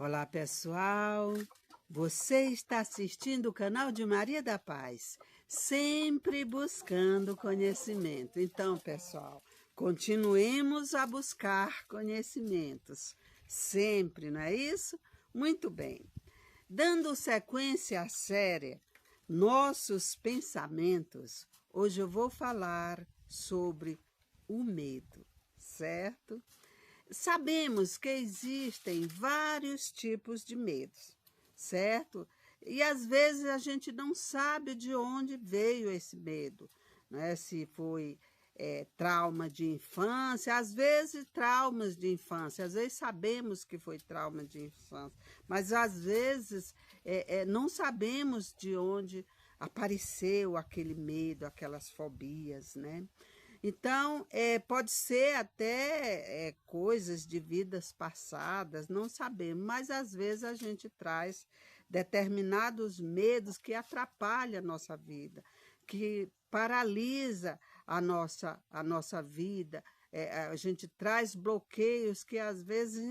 Olá, pessoal! Você está assistindo o canal de Maria da Paz, sempre buscando conhecimento. Então, pessoal, continuemos a buscar conhecimentos, sempre, não é isso? Muito bem. Dando sequência à série Nossos Pensamentos, hoje eu vou falar sobre o medo, certo? Sabemos que existem vários tipos de medos, certo? E às vezes a gente não sabe de onde veio esse medo, né? Se foi trauma de infância, às vezes traumas de infância, às vezes sabemos que foi trauma de infância, mas às vezes não sabemos de onde apareceu aquele medo, aquelas fobias, né? Então, pode ser até coisas de vidas passadas, não sabemos, mas às vezes a gente traz determinados medos que atrapalham a nossa vida, que paralisa a nossa vida. A gente traz bloqueios que às vezes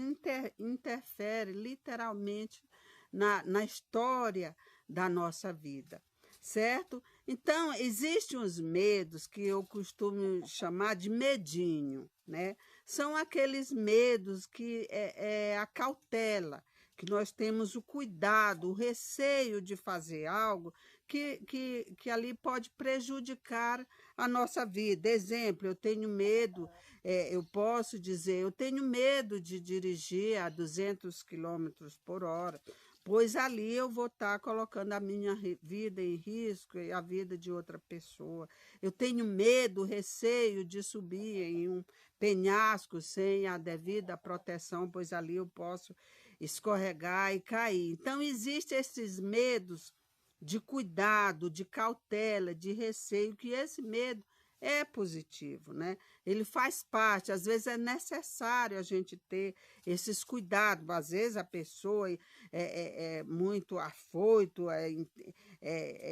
interferem literalmente na história da nossa vida, certo? Então, existem os medos que eu costumo chamar de medinho, né? São aqueles medos que é a cautela, que nós temos o cuidado, o receio de fazer algo que ali pode prejudicar a nossa vida. Exemplo, eu tenho medo, eu posso dizer, eu tenho medo de dirigir a 200 quilômetros por hora, pois ali eu vou estar colocando a minha vida em risco e a vida de outra pessoa. Eu tenho medo, receio de subir em um penhasco sem a devida proteção, pois ali eu posso escorregar e cair. Então, existem esses medos de cuidado, de cautela, de receio, que esse medo é positivo, né? Ele faz parte, às vezes é necessário a gente ter esses cuidados, às vezes a pessoa é muito afoito,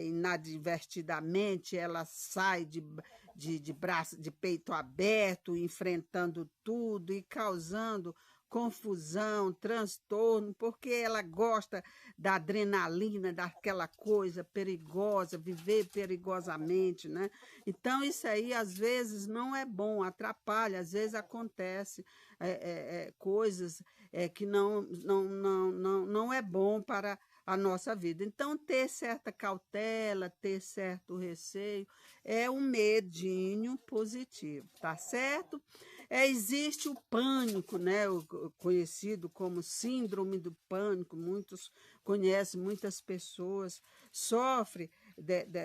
inadvertidamente, ela sai de braço, de peito aberto, enfrentando tudo e causando confusão, transtorno, porque ela gosta da adrenalina, daquela coisa perigosa, viver perigosamente, né? Então, isso aí, às vezes, não é bom, atrapalha, às vezes acontece coisas que não é bom para a nossa vida. Então, ter certa cautela, ter certo receio, é um medinho positivo, tá certo? Existe o pânico, né? O conhecido como síndrome do pânico, muitos conhecem, muitas pessoas sofrem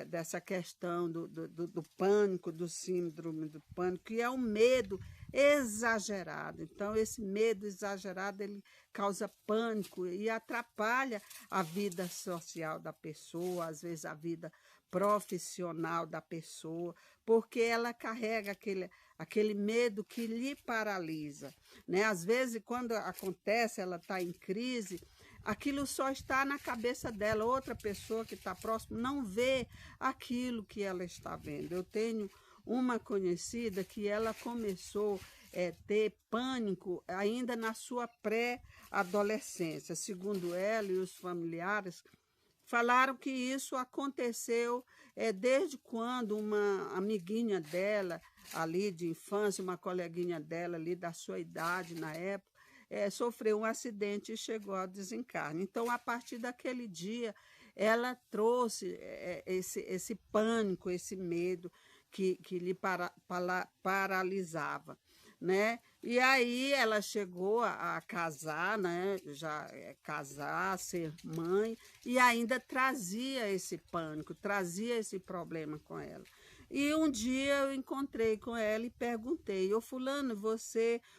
dessa questão do pânico, do síndrome do pânico, que é um medo exagerado. Então, esse medo exagerado, ele causa pânico e atrapalha a vida social da pessoa, às vezes a vida profissional da pessoa, porque ela carrega aquele medo que lhe paralisa, né? Às vezes, quando acontece, ela está em crise, aquilo só está na cabeça dela, outra pessoa que está próxima não vê aquilo que ela está vendo. Eu tenho uma conhecida que ela começou a ter pânico ainda na sua pré-adolescência. Segundo ela e os familiares, falaram que isso aconteceu desde quando uma amiguinha dela, ali de infância, uma coleguinha dela ali da sua idade na época, sofreu um acidente e chegou ao desencarne. Então, a partir daquele dia, ela trouxe esse pânico, esse medo que lhe paralisava, né? E aí ela chegou a casar, né? Já casar, ser mãe, e ainda trazia esse pânico, trazia esse problema com ela. E um dia eu encontrei com ela e perguntei: ô fulano,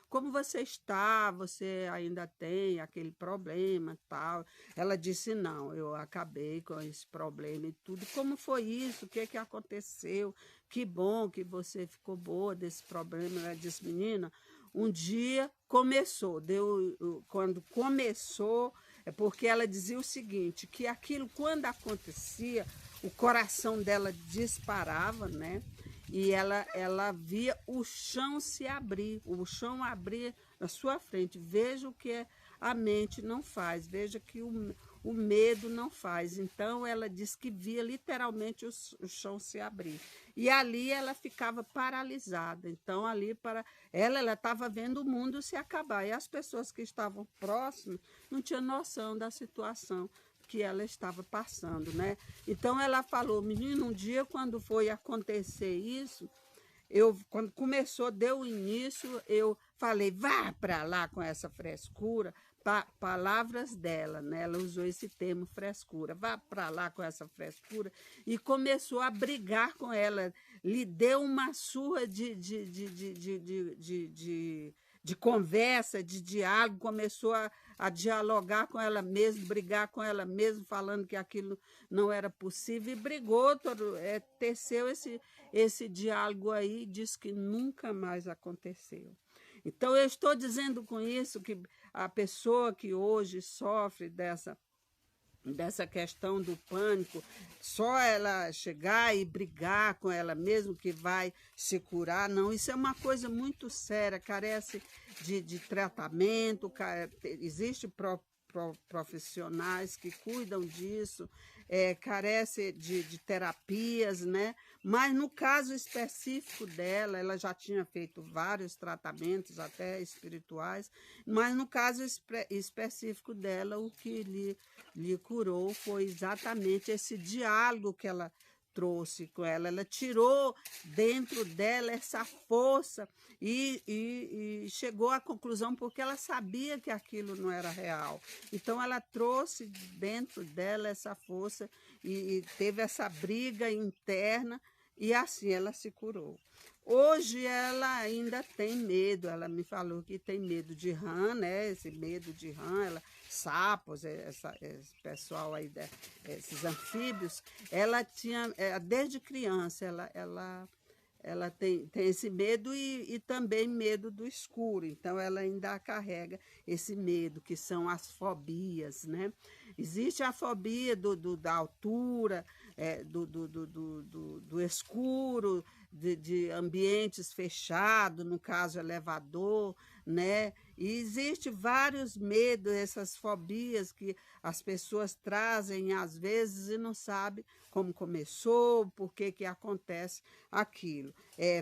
como você está? Você ainda tem aquele problema, tal? Ela disse: não, eu acabei com esse problema e tudo. Como foi isso? O que aconteceu? Que bom que você ficou boa desse problema. Ela disse: menina, um dia começou, quando começou, é porque ela dizia o seguinte, que aquilo, quando acontecia, o coração dela disparava, né? E ela via o chão se abrir, o chão abrir na sua frente. Veja o que é a mente não faz. Veja que o medo não faz. Então, ela diz que via literalmente o chão se abrir. E ali ela ficava paralisada. Então, ali para ela estava vendo o mundo se acabar. E as pessoas que estavam próximas não tinham noção da situação que ela estava passando, né? Então, ela falou, menino, um dia quando foi acontecer isso, quando começou, deu o início, eu falei, vá para lá com essa frescura, palavras dela, né? Ela usou esse termo frescura, vá para lá com essa frescura, e começou a brigar com ela, lhe deu uma surra de conversa, de diálogo, começou a dialogar com ela mesma, brigar com ela mesma, falando que aquilo não era possível, e brigou, teceu esse diálogo aí, diz que nunca mais aconteceu. Então, eu estou dizendo com isso que a pessoa que hoje sofre dessa questão do pânico, só ela chegar e brigar com ela mesma que vai se curar, não, isso é uma coisa muito séria, carece de tratamento, existe profissionais que cuidam disso, carece de terapias, né? Mas no caso específico dela, ela já tinha feito vários tratamentos, até espirituais, mas no caso específico dela, o que lhe curou foi exatamente esse diálogo que ela trouxe com ela. Ela tirou dentro dela essa força e chegou à conclusão, porque ela sabia que aquilo não era real. Então, ela trouxe dentro dela essa força e teve essa briga interna, e assim ela se curou. Hoje ela ainda tem medo, ela me falou que tem medo de rã, né? Esse medo de rã, sapos, esse pessoal aí, esses anfíbios, ela tinha, desde criança, ela tem esse medo e também medo do escuro. Então, ela ainda carrega esse medo, que são as fobias, né? Existe a fobia da altura, do escuro, de ambientes fechados, no caso elevador, né? E existe vários medos, essas fobias que as pessoas trazem às vezes e não sabem como começou, por que acontece aquilo.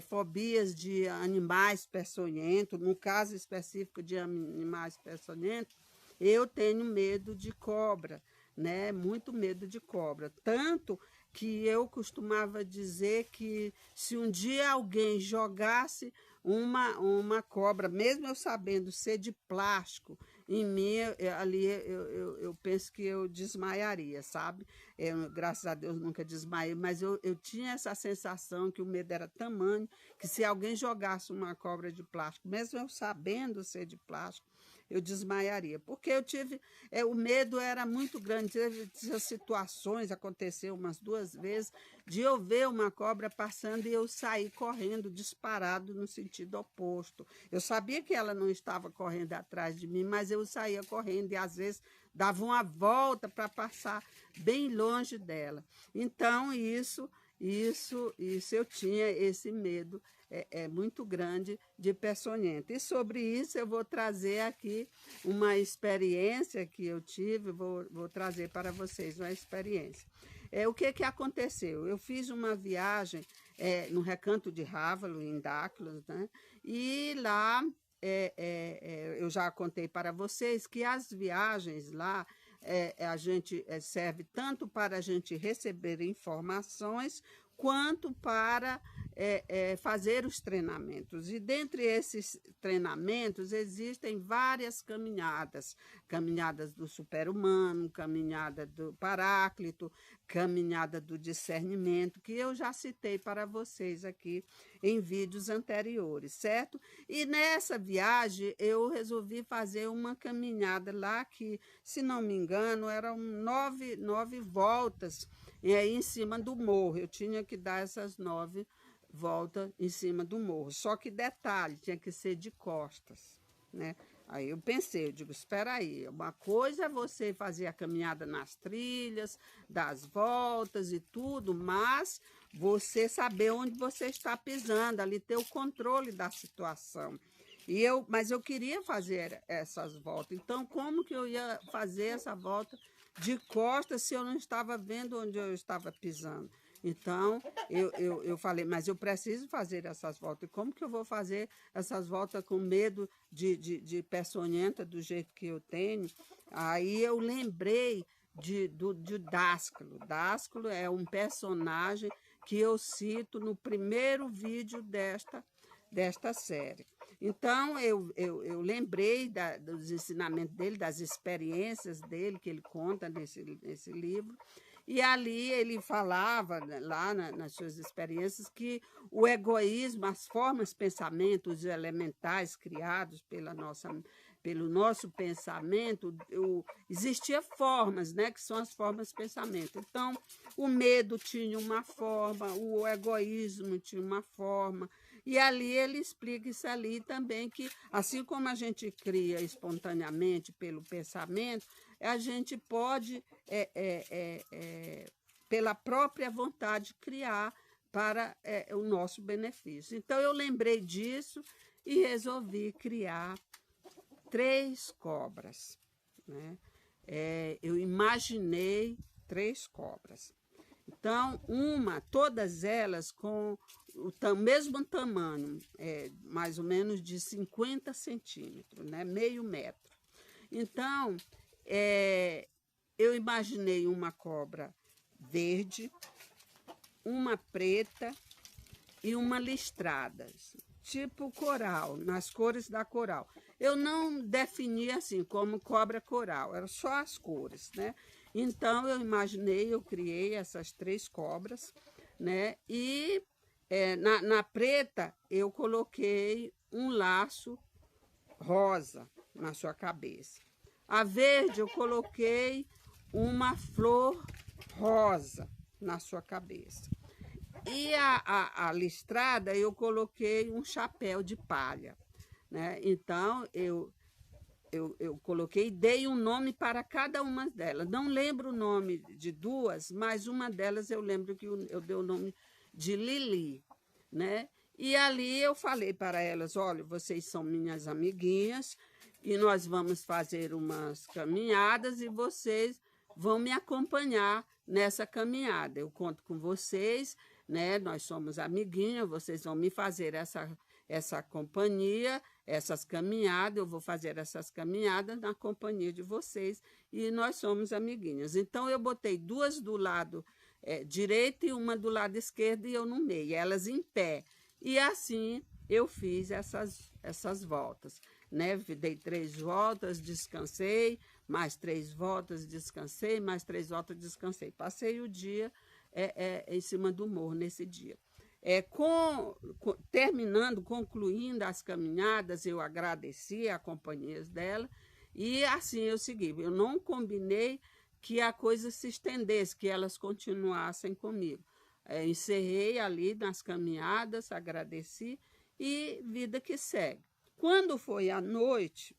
Fobias de animais peçonhentos, no caso específico de animais peçonhentos, eu tenho medo de cobra, né? Muito medo de cobra. Tanto que eu costumava dizer que se um dia alguém jogasse uma cobra, mesmo eu sabendo ser de plástico, em mim, eu penso que eu desmaiaria, sabe? Graças a Deus nunca desmaiei, mas eu tinha essa sensação que o medo era tamanho, que se alguém jogasse uma cobra de plástico, mesmo eu sabendo ser de plástico, eu desmaiaria, porque eu tive, o medo era muito grande. Teve situações, aconteceu umas 2 vezes, de eu ver uma cobra passando e eu sair correndo, disparado no sentido oposto. Eu sabia que ela não estava correndo atrás de mim, mas eu saía correndo e às vezes dava uma volta para passar bem longe dela. Então, isso eu tinha esse medo muito grande de peçonhento. E sobre isso eu vou trazer aqui uma experiência que eu tive, vou trazer para vocês uma experiência. O que aconteceu? Eu fiz uma viagem no Recanto de Rávalo, em Dáquilos, né? E lá eu já contei para vocês que as viagens lá, a gente serve tanto para a gente receber informações, quanto para fazer os treinamentos. E dentre esses treinamentos existem várias caminhadas. Caminhadas do super-humano, caminhada do Paráclito, caminhada do discernimento, que eu já citei para vocês aqui em vídeos anteriores, certo? E nessa viagem eu resolvi fazer uma caminhada lá que, se não me engano, eram 9 voltas em cima do morro. Eu tinha que dar essas 9 voltas em cima do morro. Só que detalhe, tinha que ser de costas, né? Aí eu pensei, eu digo, espera aí, uma coisa é você fazer a caminhada nas trilhas, das voltas e tudo, mas você saber onde você está pisando, ali ter o controle da situação. Mas eu queria fazer essas voltas. Então, como que eu ia fazer essa volta de costas se eu não estava vendo onde eu estava pisando? Então, eu falei, mas eu preciso fazer essas voltas. E como que eu vou fazer essas voltas com medo de peçonhenta do jeito que eu tenho? Aí eu lembrei de Dáscalo. Dáscalo é um personagem que eu cito no primeiro vídeo desta série. Então, eu lembrei dos ensinamentos dele, das experiências dele, que ele conta nesse livro, e ali ele falava, lá nas suas experiências, que o egoísmo, as formas de pensamento, os elementais criados pelo nosso pensamento, existia formas, né, que são as formas de pensamento. Então, o medo tinha uma forma, o egoísmo tinha uma forma, e ali ele explica isso ali também, que assim como a gente cria espontaneamente pelo pensamento, a gente pode, pela própria vontade, criar para o nosso benefício. Então, eu lembrei disso e resolvi criar 3 cobras, né? Eu imaginei 3 cobras. Então, todas elas com o mesmo tamanho, mais ou menos de 50 centímetros, né? Meio metro. Então, eu imaginei uma cobra verde, uma preta e uma listrada, tipo coral, nas cores da coral. Eu não defini assim como cobra coral, eram só as cores, né? Então, eu criei essas 3 cobras, né? E na preta, eu coloquei um laço rosa na sua cabeça. A verde, eu coloquei uma flor rosa na sua cabeça. E a listrada, eu coloquei um chapéu de palha, né? Então, eu coloquei, dei um nome para cada uma delas. Não lembro o nome de 2, mas uma delas eu lembro que eu dei o nome de Lili, né? E ali eu falei para elas, olha, vocês são minhas amiguinhas e nós vamos fazer umas caminhadas e vocês vão me acompanhar nessa caminhada. Eu conto com vocês, né? Nós somos amiguinhas, vocês vão me fazer essa companhia, essas caminhadas, eu vou fazer essas caminhadas na companhia de vocês e nós somos amiguinhas. Então, eu botei 2 do lado direito e uma do lado esquerdo e eu no meio, elas em pé. E assim eu fiz essas voltas, né? Dei 3 voltas, descansei, mais 3 voltas, descansei, mais 3 voltas, descansei. Passei o dia em cima do morro nesse dia. Concluindo as caminhadas, eu agradeci a companhia dela e assim eu segui. Eu não combinei que a coisa se estendesse, que elas continuassem comigo. Encerrei ali nas caminhadas, agradeci e vida que segue. Quando foi à noite,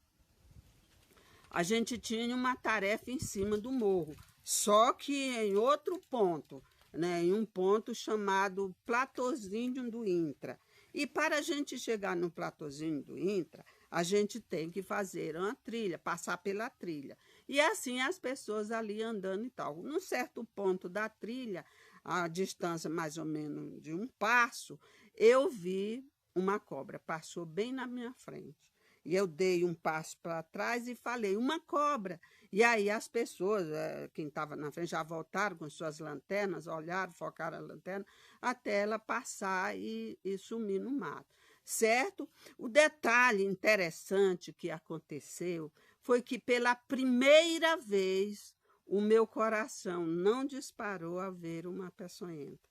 a gente tinha uma tarefa em cima do morro, só que em outro ponto, né, em um ponto chamado Platôzinho do Intra. E para a gente chegar no Platôzinho do Intra, a gente tem que fazer uma trilha, passar pela trilha. E assim as pessoas ali andando e tal. Num certo ponto da trilha, a distância mais ou menos de um passo, eu vi uma cobra, passou bem na minha frente. E eu dei um passo para trás e falei, uma cobra. E aí as pessoas, quem estava na frente, já voltaram com suas lanternas, olharam, focaram a lanterna, até ela passar e sumir no mato. Certo? O detalhe interessante que aconteceu foi que pela primeira vez o meu coração não disparou ao ver uma peçonhenta,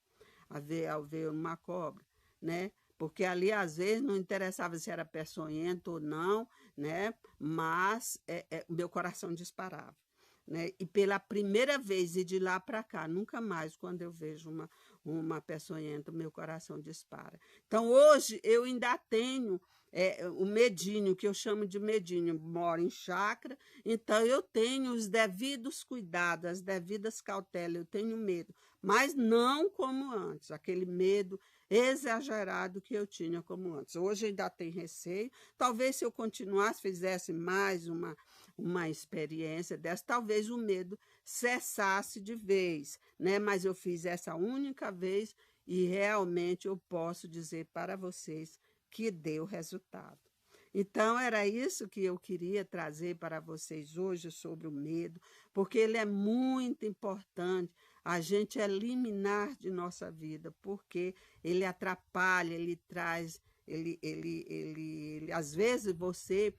ao ver uma cobra, né? Porque ali, às vezes, não interessava se era peçonhento ou não, né? Mas o meu coração disparava, né? E pela primeira vez, e de lá para cá, nunca mais, quando eu vejo uma peçonhenta, o meu coração dispara. Então, hoje, eu ainda tenho o medinho, que eu chamo de medinho, moro em chácara, então eu tenho os devidos cuidados, as devidas cautelas, eu tenho medo, mas não como antes, aquele medo exagerado que eu tinha como antes. Hoje ainda tem receio. Talvez se eu continuasse, fizesse mais uma experiência dessa, talvez o medo cessasse de vez, né? Mas eu fiz essa única vez e realmente eu posso dizer para vocês que deu resultado. Então, era isso que eu queria trazer para vocês hoje sobre o medo, porque ele é muito importante a gente eliminar de nossa vida, porque ele atrapalha, ele traz, às vezes você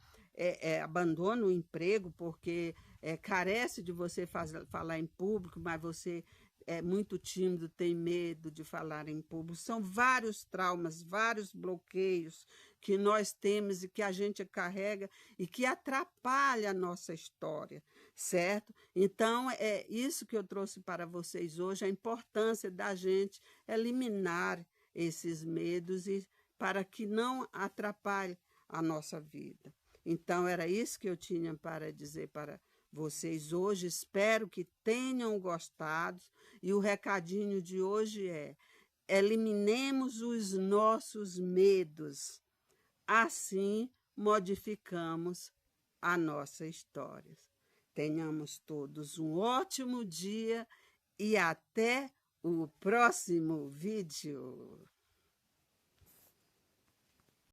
abandona o emprego porque carece de você falar em público, mas você é muito tímido, tem medo de falar em público. São vários traumas, vários bloqueios que nós temos e que a gente carrega e que atrapalha a nossa história, certo? Então, é isso que eu trouxe para vocês hoje, a importância da gente eliminar esses medos e para que não atrapalhe a nossa vida. Então, era isso que eu tinha para dizer para vocês hoje. Espero que tenham gostado. E o recadinho de hoje é: eliminemos os nossos medos. Assim, modificamos a nossa história. Tenhamos todos um ótimo dia e até o próximo vídeo.